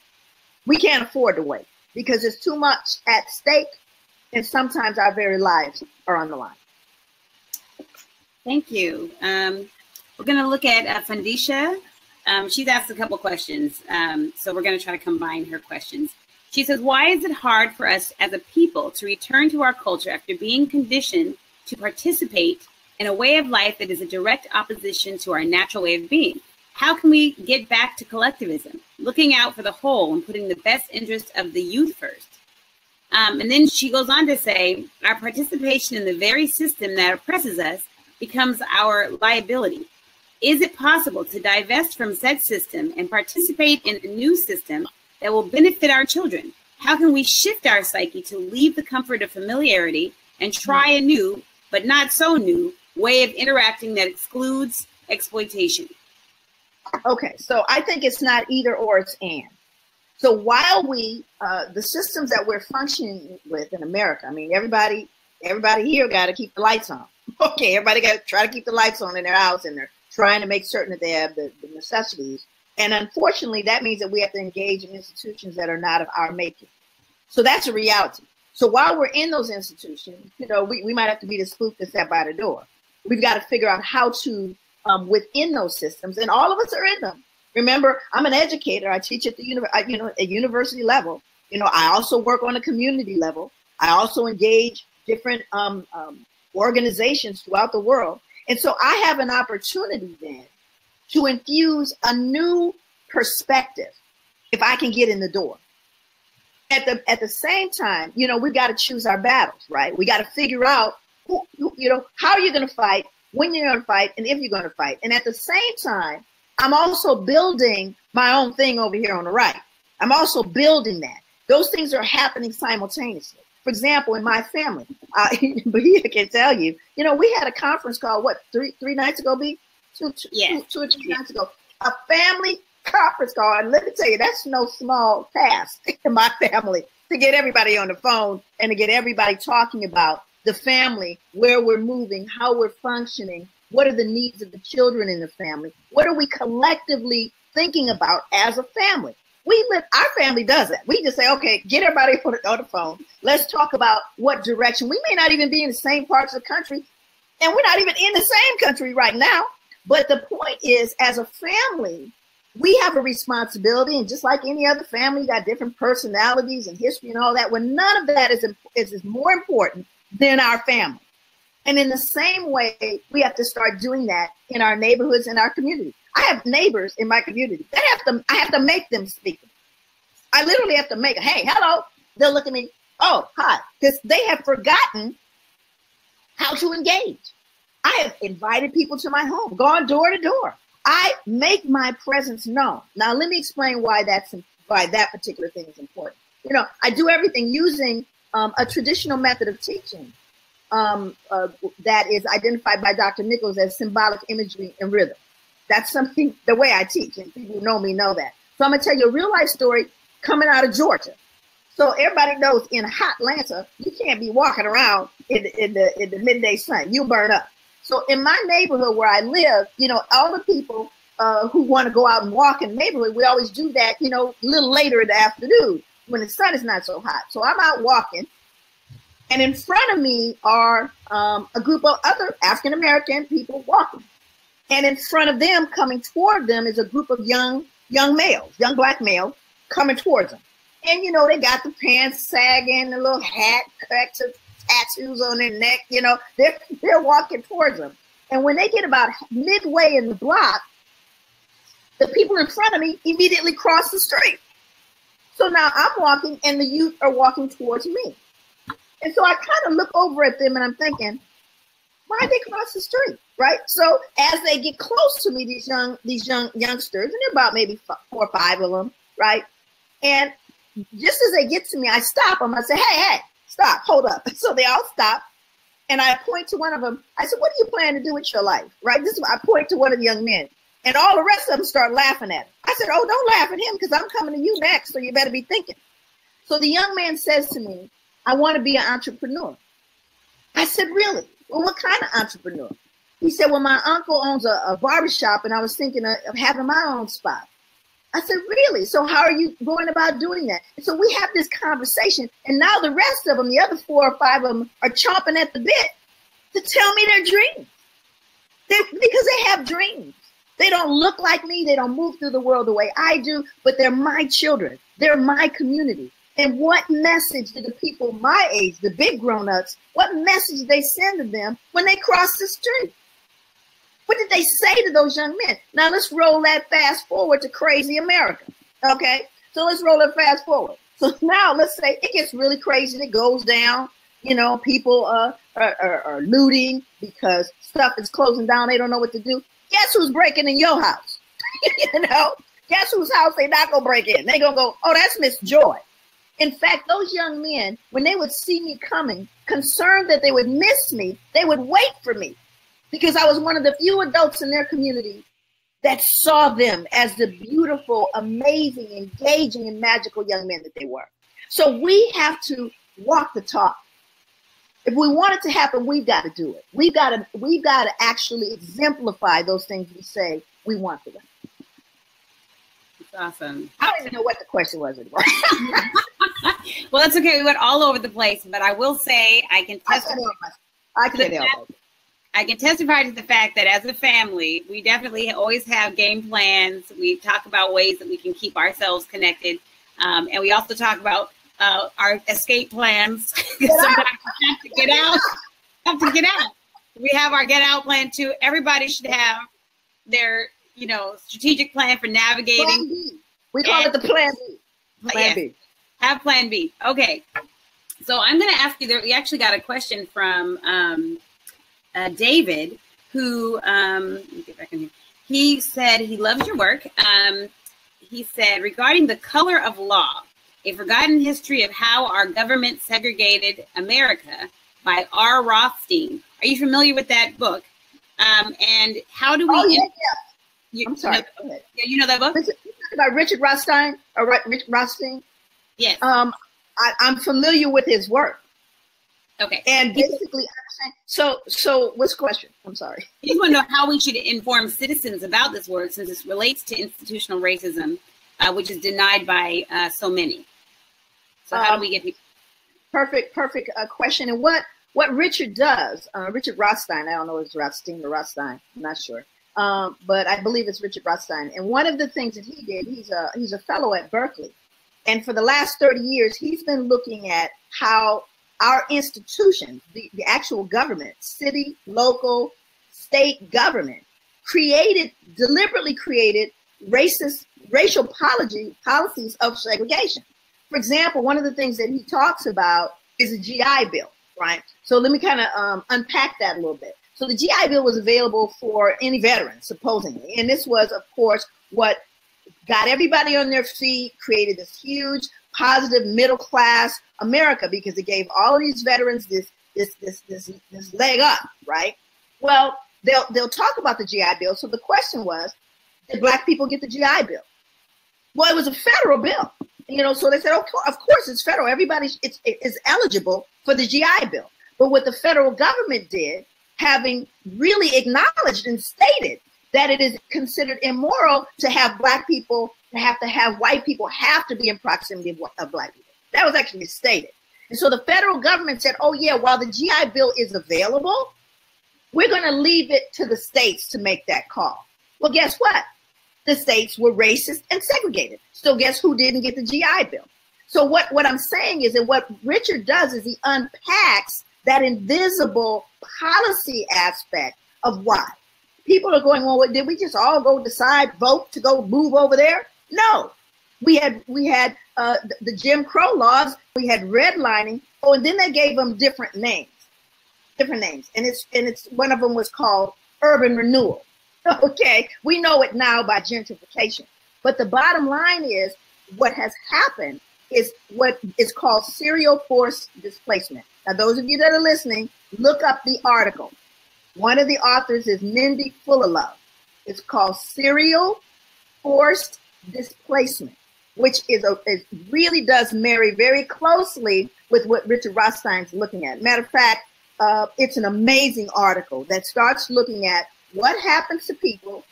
We can't afford to wait because there's too much at stake, and sometimes our very lives are on the line. Thank you. We're going to look at Fundisha. She's asked a couple questions, so we're going to try to combine her questions. She says, why is it hard for us as a people to return to our culture after being conditioned to participate in a way of life that is a direct opposition to our natural way of being? How can we get back to collectivism, looking out for the whole and putting the best interest of the youth first? And then she goes on to say, our participation in the very system that oppresses us becomes our liability. Is it possible to divest from said system and participate in a new system that will benefit our children? How can we shift our psyche to leave the comfort of familiarity and try a new, but not so new, way of interacting that excludes exploitation? Okay, so I think it's not either or, it's and. So while the systems that we're functioning with in America, I mean, everybody here got to keep the lights on. Okay, everybody got to try to keep the lights on in their house, and they're trying to make certain that they have the necessities. And unfortunately, that means that we have to engage in institutions that are not of our making. So that's a reality. So while we're in those institutions, we might have to be the spook that sat by the door. We've got to figure out how to, within those systems, and all of us are in them. Remember, I'm an educator. I teach at the at university level. I also work on a community level. I also engage different organizations throughout the world. And so I have an opportunity then to infuse a new perspective if I can get in the door. At the same time, we've got to choose our battles, right? We got to figure out how you're going to fight, when you're going to fight, and if you're going to fight. And at the same time, I'm also building my own thing over here on the right. I'm also building that. Those things are happening simultaneously. For example, in my family, Bahia can tell you, we had a conference call, three nights ago, B? Two or 3 nights ago, a family conference call. And let me tell you, that's no small task in my family to get everybody on the phone and to get everybody talking about the family, where we're moving, how we're functioning, what are the needs of the children in the family, what are we collectively thinking about as a family. Our family does that. We just say, okay, get everybody on the phone. Let's talk about what direction. We may not even be in the same parts of the country, and we're not even in the same country right now. But the point is, as a family, we have a responsibility, and just like any other family, you got different personalities and history and all that. Well, none of that is more important than our family. And in the same way, we have to start doing that in our neighborhoods and our community. I have neighbors in my community that I have to make them speak. I literally have to make a, hey, hello. They'll look at me, oh, hi, because they have forgotten how to engage. I have invited people to my home, gone door to door. I make my presence known. Now, let me explain why that particular thing is important. I do everything using a traditional method of teaching. that is identified by Dr. Nichols as symbolic imagery and rhythm. That's something, the way I teach, and people who know me know that. So I'm going to tell you a real life story coming out of Georgia. So everybody knows in hot Atlanta, you can't be walking around in the midday sun. You burn up. So in my neighborhood where I live, you know, all the people who want to go out and walk in the neighborhood, we always do that, you know, a little later in the afternoon when the sun is not so hot. So I'm out walking, and in front of me are a group of other African-American people walking. And in front of them, coming toward them, is a group of young males, young black males coming towards them. And, you know, they got the pants sagging, the little hat, cracks of tattoos on their neck, you know, they're walking towards them. And when they get about midway in the block, the people in front of me immediately cross the street. So now I'm walking and the youth are walking towards me. And so I kind of look over at them and I'm thinking, why did they cross the street, right? So as they get close to me, these young youngsters, and they're about maybe 4 or 5 of them, right? And just as they get to me, I stop them. I say, hey, stop, hold up. So they all stop. And I point to one of them. I said, what do you plan to do with your life, right? This is I point to one of the young men. And all the rest of them start laughing at him. I said, oh, don't laugh at him because I'm coming to you next, so you better be thinking. So the young man says to me, I want to be an entrepreneur. I said, really? Well, what kind of entrepreneur? He said, well, my uncle owns a barbershop, and I was thinking of having my own spot. I said, really? So how are you going about doing that? And so we have this conversation, and now the rest of them, the other 4 or 5 of them, are chomping at the bit to tell me their dreams. Because they have dreams. They don't look like me. They don't move through the world the way I do, but they're my children. They're my community. And what message do the people my age, the big grown-ups, what message they send to them when they cross the street? What did they say to those young men? Now let's roll that fast forward to crazy America. Okay, so let's roll it fast forward. So now let's say it gets really crazy. It goes down. You know, people are looting because stuff is closing down. They don't know what to do. Guess who's breaking in your house? You know, guess whose house they not gonna break in? They gonna go, oh, that's Miss Joy. In fact, those young men, when they would see me coming, concerned that they would miss me, they would wait for me because I was one of the few adults in their community that saw them as the beautiful, amazing, engaging, and magical young men that they were. So we have to walk the talk. If we want it to happen, we've got to do it. We've got to actually exemplify those things we say we want for them. That's awesome. I don't even know what the question was anymore. Well, that's okay. We went all over the place, but I will say I can testify. I can testify to the fact that as a family, we definitely always have game plans. We talk about ways that we can keep ourselves connected, and we also talk about our escape plans. Sometimes we have to get out. We have our get out plan too. Everybody should have their, you know, strategic plan for navigating. Plan B. We call it the plan B. Plan B. Have plan B. Okay. So I'm going to ask you there. We actually got a question from David, who, let me get back in here. He said he loves your work. He said, regarding the color of law, a forgotten history of how our government segregated America by R. Rothstein. Are you familiar with that book? And how do we? Oh, yeah. I'm sorry. You know that book? You talking about Richard Rothstein? Or Richard Rothstein? Yes. I'm familiar with his work. Okay. And basically, so what's the question? I'm sorry. I just want to know how we should inform citizens about this word, since this relates to institutional racism, which is denied by so many. So how do we get people? Perfect question. And what Richard does, Richard Rothstein, I don't know if it's Rothstein or Rothstein, I'm not sure. But I believe it's Richard Rothstein. And one of the things that he did, he's a fellow at Berkeley. And for the last 30 years, he's been looking at how our institutions, the actual government, city, local, state government, deliberately created racial policies of segregation. For example, one of the things that he talks about is a GI Bill, right? So let me kind of unpack that a little bit. So the GI Bill was available for any veteran, supposedly. And this was, of course, what got everybody on their feet, created this huge, positive, middle-class America, because it gave all of these veterans this this leg up, right? Well, they'll talk about the GI Bill. So the question was, did Black people get the GI Bill? Well, it was a federal bill, so they said, oh, of course it's federal. Everybody is eligible for the GI Bill. But what the federal government did, having really acknowledged and stated that it is considered immoral to have Black people, to have white people have to be in proximity of Black people. That was actually stated. And so the federal government said, oh yeah, while the GI Bill is available, we're going to leave it to the states to make that call. Well, guess what? The states were racist and segregated. So guess who didn't get the GI Bill? So what I'm saying is that what Richard does is he unpacks that invisible policy aspect of why. People are going, well, did we just all go vote to go move over there? No. We had the Jim Crow laws, we had redlining, and then they gave them different names. And it's one of them was called urban renewal. Okay, we know it now by gentrification. But the bottom line is what has happened is what is called serial forced displacement. Now, those of you that are listening, look up the article. One of the authors is Mindy Fullilove. It's called Serial Forced Displacement, which it really does marry very closely with what Richard Rothstein's looking at. Matter of fact, it's an amazing article that starts looking at what happens to people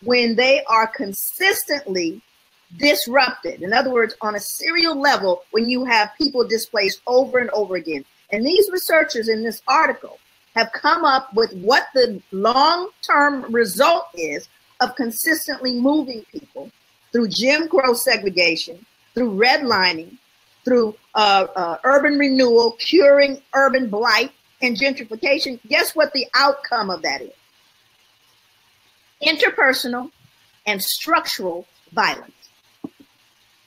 when they are consistently disrupted. In other words, on a serial level, when you have people displaced over and over again. And these researchers in this article have come up with what the long-term result is of consistently moving people through Jim Crow segregation, through redlining, through urban renewal, curing urban blight, and gentrification. Guess what the outcome of that is? Interpersonal and structural violence.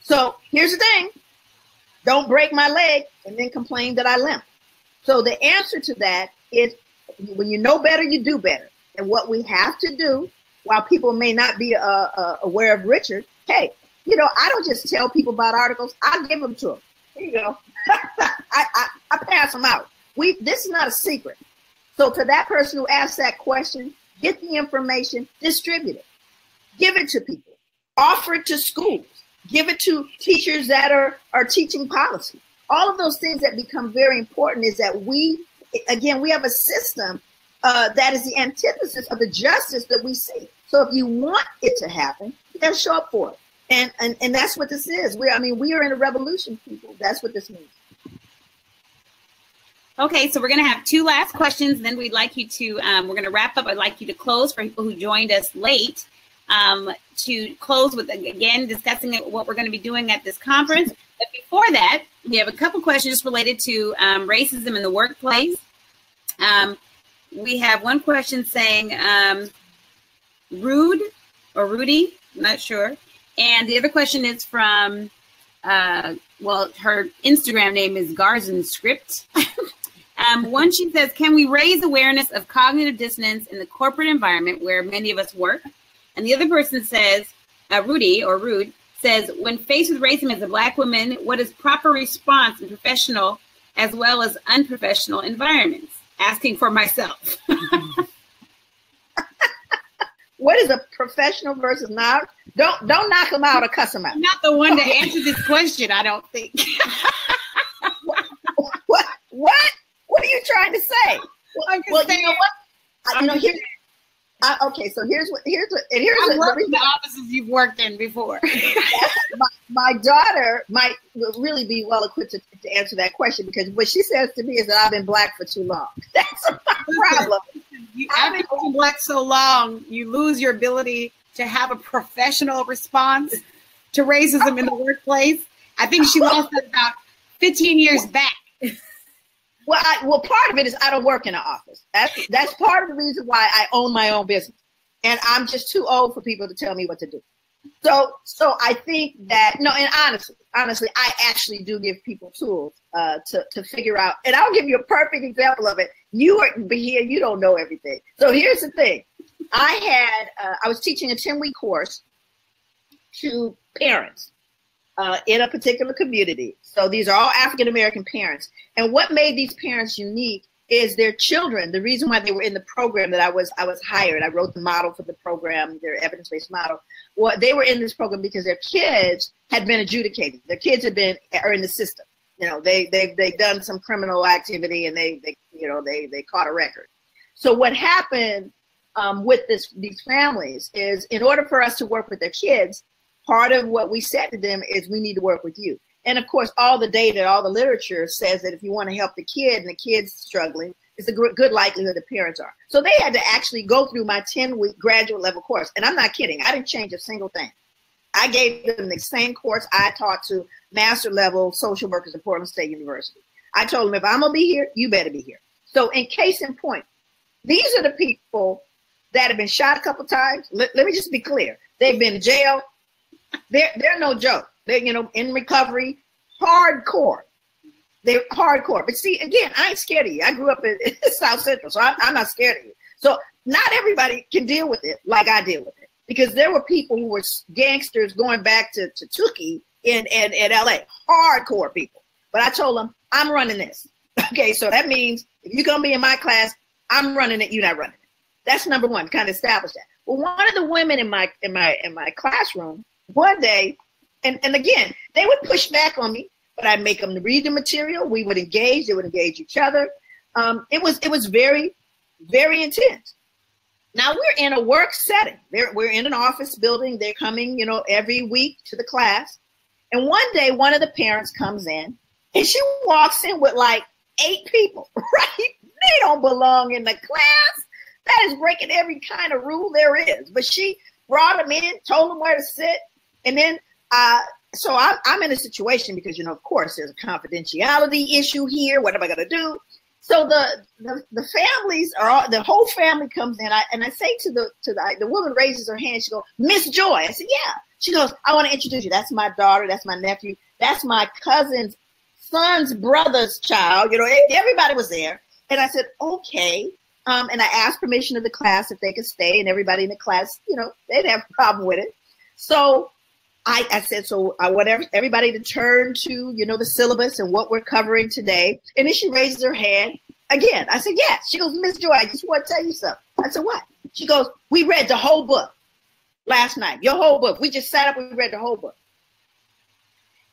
So here's the thing. Don't break my leg and then complain that I limp. So the answer to that is when you know better, you do better. And what we have to do, while people may not be aware of Richard, hey, I don't just tell people about articles. I give them to them. Here you go. I pass them out. This is not a secret. So to that person who asked that question, get the information, distribute it. Give it to people. Offer it to schools. Give it to teachers that are teaching policy. All of those things that become very important is that we have a system that is the antithesis of the justice that we see. So if you want it to happen, you got to show up for it. And that's what this is. We are in a revolution, people. That's what this means. Okay, so we're going to have two last questions. Then we'd like you to, we're going to wrap up. I'd like you to close for people who joined us late, to close with, again, discussing what we're going to be doing at this conference. But before that, we have a couple questions related to racism in the workplace. We have one question saying, rude or Rudy, I'm not sure. And the other question is from, her Instagram name is Garzan Script. One, she says, can we raise awareness of cognitive dissonance in the corporate environment where many of us work? And the other person says, Rude, says, when faced with racism as a Black woman, what is proper response in professional as well as unprofessional environments? Asking for myself. What is a professional versus not? Don't knock them out or cuss them out. I'm not the one to answer this question, I don't think. What? What are you trying to say? Well, you know what? Okay, so here's I've worked in the offices you've worked in before. my daughter might really be well equipped to answer that question, because what she says to me is that I've been Black for too long. That's my problem. I've been Black so long, you lose your ability to have a professional response to racism in the workplace. I think she lost it about 15 years back. Well, part of it is I don't work in an office. That's part of the reason why I own my own business, and I'm just too old for people to tell me what to do. So I think that and honestly, I actually do give people tools to figure out. And I'll give you a perfect example of it. You are here, you don't know everything. So here's the thing: I was teaching a 10-week course to parents, in a particular community. So these are all African-American parents. And what made these parents unique is their children. The reason why they were in the program that I was hired, I wrote the model for the program, their evidence-based model. Well, they were in this program because their kids had been adjudicated. Their kids are in the system. You know, they've done some criminal activity and they caught a record. So what happened with these families is, in order for us to work with their kids, part of what we said to them is, we need to work with you. And of course, all the data, all the literature says that if you want to help the kid and the kid's struggling, it's a good likelihood the parents are. So they had to actually go through my 10-week graduate level course. And I'm not kidding. I didn't change a single thing. I gave them the same course I taught to master level social workers at Portland State University. I told them, if I'm going to be here, you better be here. So in case in point, these are the people that have been shot a couple times. Let me just be clear. They've been in jail. They're no joke. They're, in recovery, hardcore. They're hardcore. But see, again, I ain't scared of you. I grew up in South Central, so I'm not scared of you. So not everybody can deal with it like I deal with it, because there were people who were gangsters going back to Tookie in LA, hardcore people. But I told them, I'm running this. Okay, so that means if you're gonna be in my class, I'm running it. You're not running it. That's number one. Kind of establish that. Well, one of the women in my classroom one day, and again, they would push back on me, but I'd make them read the material. We would engage. They would engage each other. It was very, very intense. Now we're in a work setting. We're in an office building. They're coming, every week to the class. And one day, one of the parents comes in, and she walks in with like 8 people, right? They don't belong in the class. That is breaking every kind of rule there is. But she brought them in, told them where to sit. And then, so I'm in a situation because, of course, there's a confidentiality issue here. What am I going to do? So the families the whole family comes in. And I say to the woman raises her hand. She goes, Miss Joy. I said, yeah. She goes, I want to introduce you. That's my daughter. That's my nephew. That's my cousin's son's brother's child. Everybody was there. And I said, okay. And I asked permission of the class if they could stay, and everybody in the class, they didn't have a problem with it. So I said, so I want everybody to turn to, the syllabus and what we're covering today. And then she raises her hand again. I said, yes. She goes, Miss Joy, I just want to tell you something. I said, what? She goes, we read the whole book last night, your whole book. We just sat up and we read the whole book.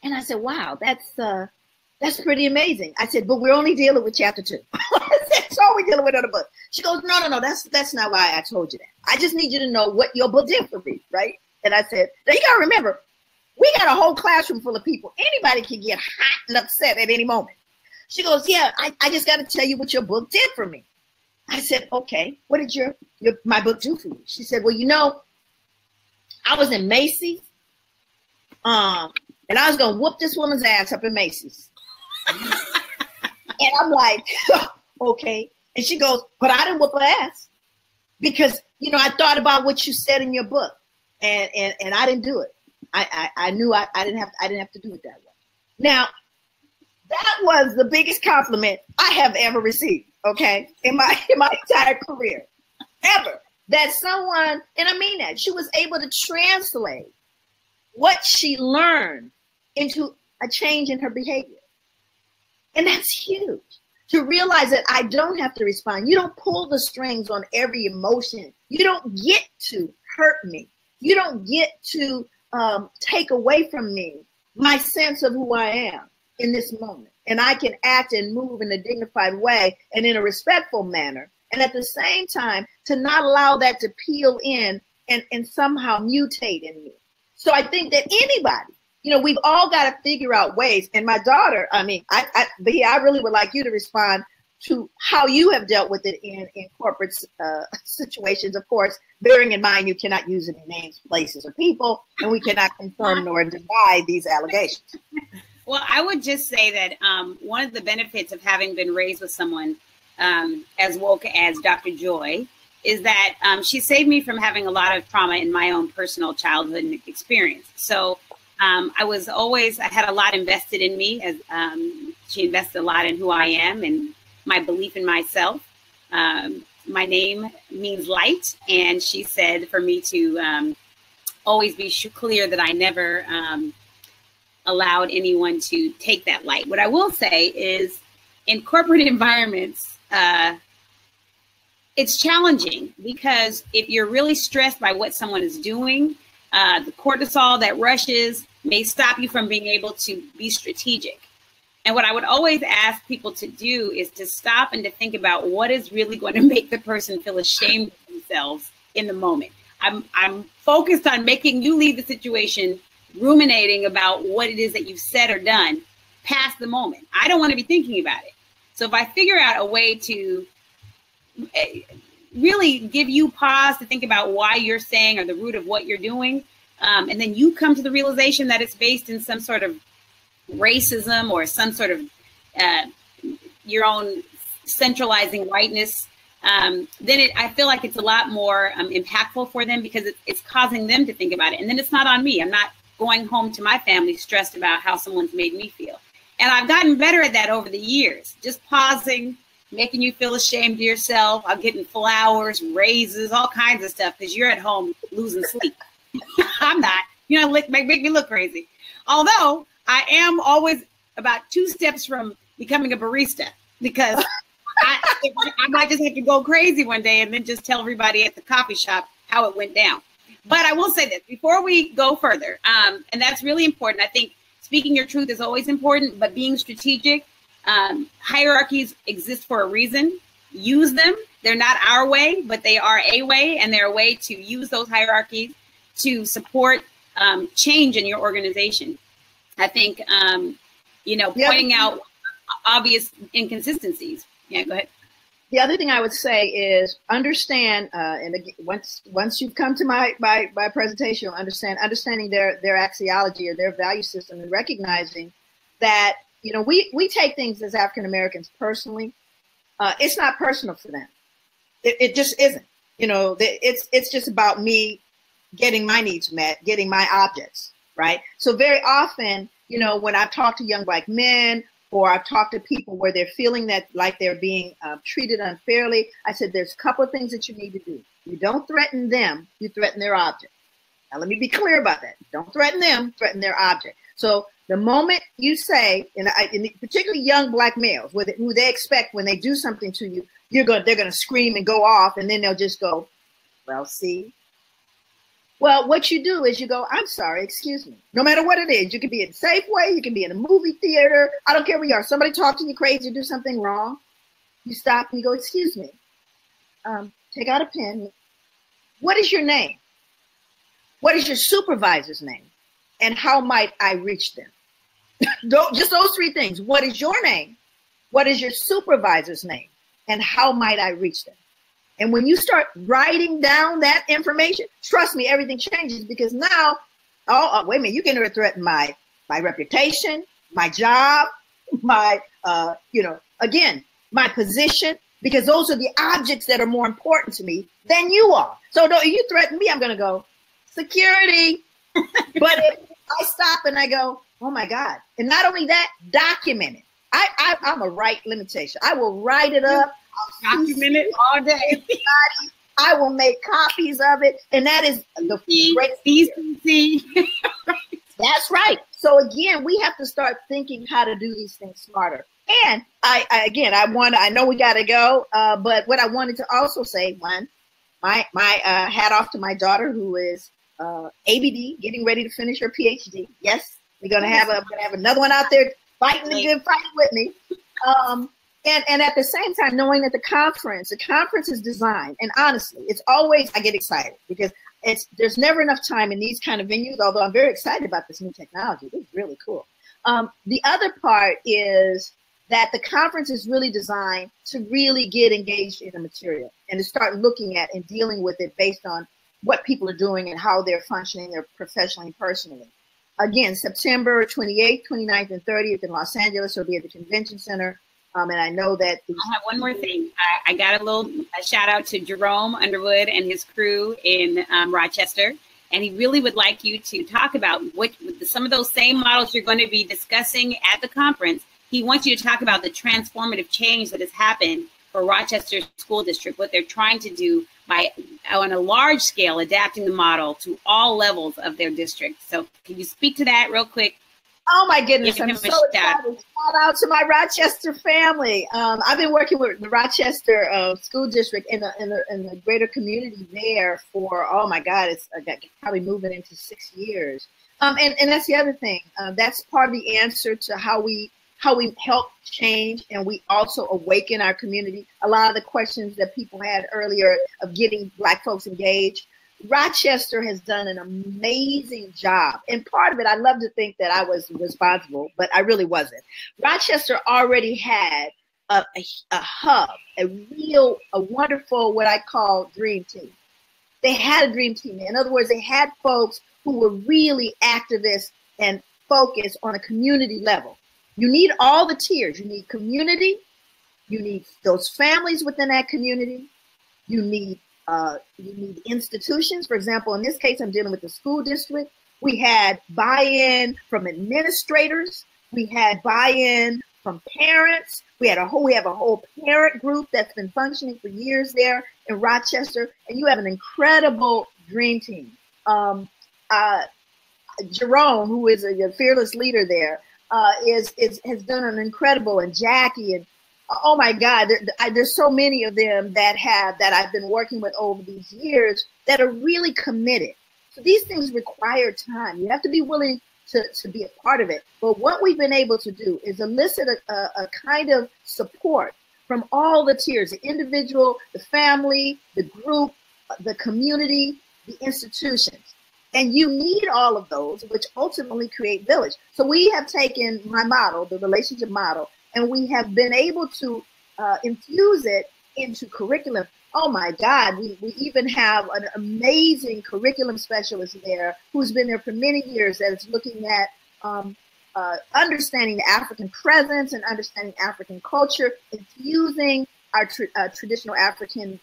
And I said, wow, that's pretty amazing. I said, but we're only dealing with chapter 2. That's all we're dealing with on the book. She goes, no, that's not why I told you that. I just need you to know what your book did for me, right? And I said, now you got to remember, we got a whole classroom full of people. Anybody can get hot and upset at any moment. She goes, yeah, I just got to tell you what your book did for me. I said, okay, what did my book do for you? She said, well, I was in Macy's, and I was going to whoop this woman's ass up in Macy's. And I'm like, okay. And she goes, but I didn't whoop her ass because, I thought about what you said in your book, and I didn't do it. I knew I didn't have to do it that way. Now, that was the biggest compliment I have ever received, okay, in my entire career, ever. That someone, and I mean that, she was able to translate what she learned into a change in her behavior. And that's huge. To realize that I don't have to respond. You don't pull the strings on every emotion. You don't get to hurt me. You don't get to take away from me my sense of who I am in this moment. And I can act and move in a dignified way and in a respectful manner. And at the same time, to not allow that to peel in and somehow mutate in me. So I think that anybody, we've all got to figure out ways. And my daughter, I really would like you to respond to how you have dealt with it in corporate situations. Of course, bearing in mind you cannot use any names, places, or people, and we cannot confirm nor deny these allegations. Well, I would just say that one of the benefits of having been raised with someone as woke as Dr. Joy is that she saved me from having a lot of trauma in my own personal childhood experience. So I had a lot invested in me, as she invested a lot in who I am and my belief in myself. My name means light, and she said for me to always be clear that I never allowed anyone to take that light. What I will say is in corporate environments, it's challenging because if you're really stressed by what someone is doing, the cortisol that rushes may stop you from being able to be strategic. And what I would always ask people to do is to stop and to think about what is really going to make the person feel ashamed of themselves in the moment. I'm focused on making you leave the situation ruminating about what it is that you've said or done past the moment. I don't want to be thinking about it. So if I figure out a way to really give you pause to think about why you're saying or the root of what you're doing, and then you come to the realization that it's based in some sort of racism or some sort of your own centralizing whiteness, then I feel like it's a lot more impactful for them because it's causing them to think about it. And then it's not on me. I'm not going home to my family stressed about how someone's made me feel. And I've gotten better at that over the years, just pausing, making you feel ashamed of yourself. I'm getting flowers, raises, all kinds of stuff because you're at home losing sleep. I'm not, make me look crazy. Although I am always about 2 steps from becoming a barista because I might just have to go crazy one day and then just tell everybody at the coffee shop how it went down. But I will say this before we go further, and that's really important. I think speaking your truth is always important, but being strategic, hierarchies exist for a reason. Use them. They're not our way, but they are a way, and they're a way to use those hierarchies to support change in your organization. I think, pointing out obvious inconsistencies. Yeah, go ahead. The other thing I would say is understand, and again, once you've come to my presentation, you'll understanding their axiology or their value system and recognizing that, we take things as African Americans personally. It's not personal for them. It just isn't. It's just about me getting my needs met, getting my objects, right? So very often, when I've talked to young Black men or I've talked to people where they're feeling that like they're being treated unfairly, I said, there's a couple of things that you need to do. You don't threaten them, you threaten their object. Now, let me be clear about that. Don't threaten them, threaten their object. So the moment you say, and particularly young Black males, who they expect when they do something to you, they're going to scream and go off, and then they'll just go, well, see. Well, what you do is you go, I'm sorry, excuse me. No matter what it is, you can be in Safeway, you can be in a movie theater. I don't care where you are. Somebody talk to you crazy, do something wrong. You stop and you go, excuse me. Take out a pen. What is your name? What is your supervisor's name? And how might I reach them? Just those 3 things. What is your name? What is your supervisor's name? And how might I reach them? And when you start writing down that information, trust me, everything changes because now, wait a minute, you're going to threaten my reputation, my job, my, again, my position, because those are the objects that are more important to me than you are. So don't you threaten me, I'm going to go, security. But if I stop and I go, oh my God. And not only that, document it. I'm a write limitation. I will write it up. Document it all day. I will make copies of it. And that is the greatest decency. That's right. So again, we have to start thinking how to do these things smarter. And I know we got to go. But what I wanted to also say, my hat off to my daughter who is ABD, getting ready to finish her PhD. Yes, we're gonna have another one out there fighting the good fight with me. And at the same time, knowing that the conference is designed, and honestly, it's always, I get excited because there's never enough time in these kind of venues, although I'm very excited about this new technology. This is really cool. The other part is that the conference is really designed to really get engaged in the material and to start looking at and dealing with it based on what people are doing and how they're functioning, they're professionally and personally. Again, September 28th, 29th, and 30th in Los Angeles. It'll be at the Convention Center. And I know that I have one more thing. I got a shout out to Jerome Underwood and his crew in Rochester. And he really would like you to talk about some of those same models you're going to be discussing at the conference. He wants you to talk about the transformative change that has happened for Rochester School District, what they're trying to do by, on a large scale, adapting the model to all levels of their district. So can you speak to that real quick? Oh my goodness, Give I'm him so a excited. Shout out to my Rochester family. I've been working with the Rochester School District in the greater community there for, oh my God, it's probably moving into 6 years. And that's the other thing. That's part of the answer to how we help change, and we also awaken our community. A lot of the questions that people had earlier of getting Black folks engaged, Rochester has done an amazing job. And part of it, I love to think that I was responsible, but I really wasn't. Rochester already had a hub, a wonderful, what I call dream team. They had a dream team. In other words, they had folks who were really activists and focused on a community level. You need all the tiers. You need community. You need those families within that community. You need institutions. For example, in this case, I'm dealing with the school district. We had buy-in from administrators. We had buy-in from parents. We have a whole parent group that's been functioning for years there in Rochester. And you have an incredible dream team. Jerome, who is a fearless leader there, has done an incredible, and Jackie, and oh my God, there's so many of them that I've been working with over these years that are really committed. So these things require time. You have to be willing to be a part of it. But what we've been able to do is elicit a kind of support from all the tiers: the individual, the family, the group, the community, the institutions. And you need all of those, which ultimately create village. So we have taken my model, the relationship model, and we have been able to infuse it into curriculum. Oh my God, we even have an amazing curriculum specialist there who's been there for many years, that is looking at understanding the African presence and understanding African culture, infusing our traditional African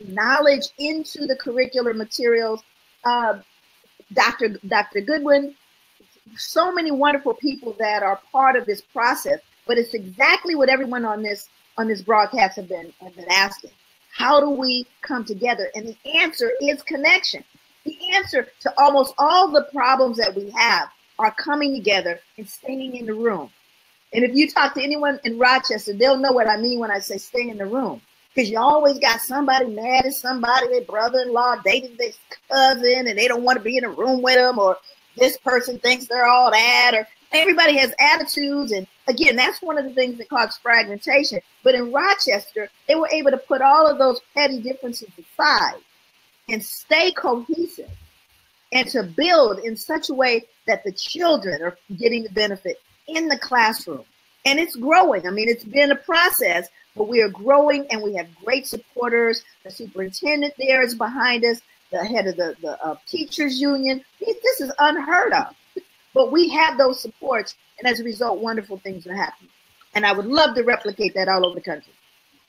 knowledge into the curricular materials. Dr. Goodwin, so many wonderful people that are part of this process, but it's exactly what everyone on this broadcast have been asking. How do we come together? And the answer is connection. The answer to almost all the problems that we have are coming together and staying in the room. And if you talk to anyone in Rochester, they'll know what I mean when I say stay in the room. Because you always got somebody mad at somebody, their brother-in-law dated their cousin, and they don't want to be in a room with them, or this person thinks they're all that, or everybody has attitudes. And again, that's one of the things that causes fragmentation. But in Rochester, they were able to put all of those petty differences aside and stay cohesive, and to build in such a way that the children are getting the benefit in the classroom. And it's growing. I mean, it's been a process, but we are growing, and we have great supporters. The superintendent there is behind us, the head of the teachers union. This is unheard of, but we have those supports, and as a result, wonderful things are happening. And I would love to replicate that all over the country.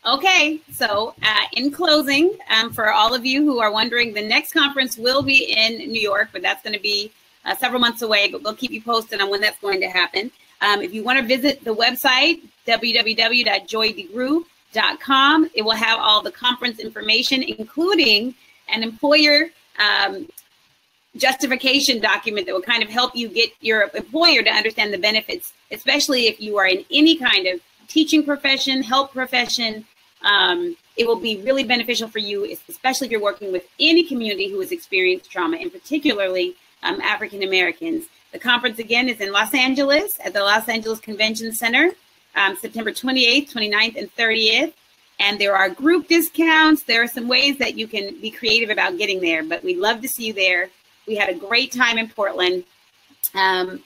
Okay, so in closing, for all of you who are wondering, the next conference will be in New York, but that's going to be several months away, but we'll keep you posted on when that's going to happen. If you want to visit the website, www.joydegruy.com, it will have all the conference information, including an employer justification document that will kind of help you get your employer to understand the benefits, especially if you are in any kind of teaching profession, help profession. It will be really beneficial for you, especially if you're working with any community who has experienced trauma, and particularly African Americans. The conference, again, is in Los Angeles at the Los Angeles Convention Center, September 28th, 29th, and 30th. And there are group discounts. There are some ways that you can be creative about getting there, but we'd love to see you there. We had a great time in Portland. What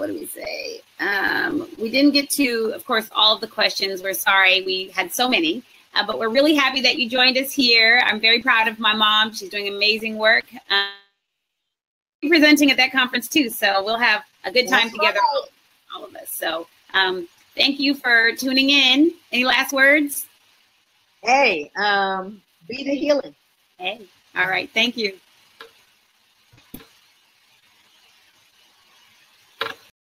do we say? We didn't get to, of course, all of the questions. We're sorry. We had so many, but we're really happy that you joined us here. I'm very proud of my mom. She's doing amazing work. Presenting at that conference too, so we'll have a good time together, all of us. So thank you for tuning in. Any last words? Hey, be the healing. Hey, all right, thank you.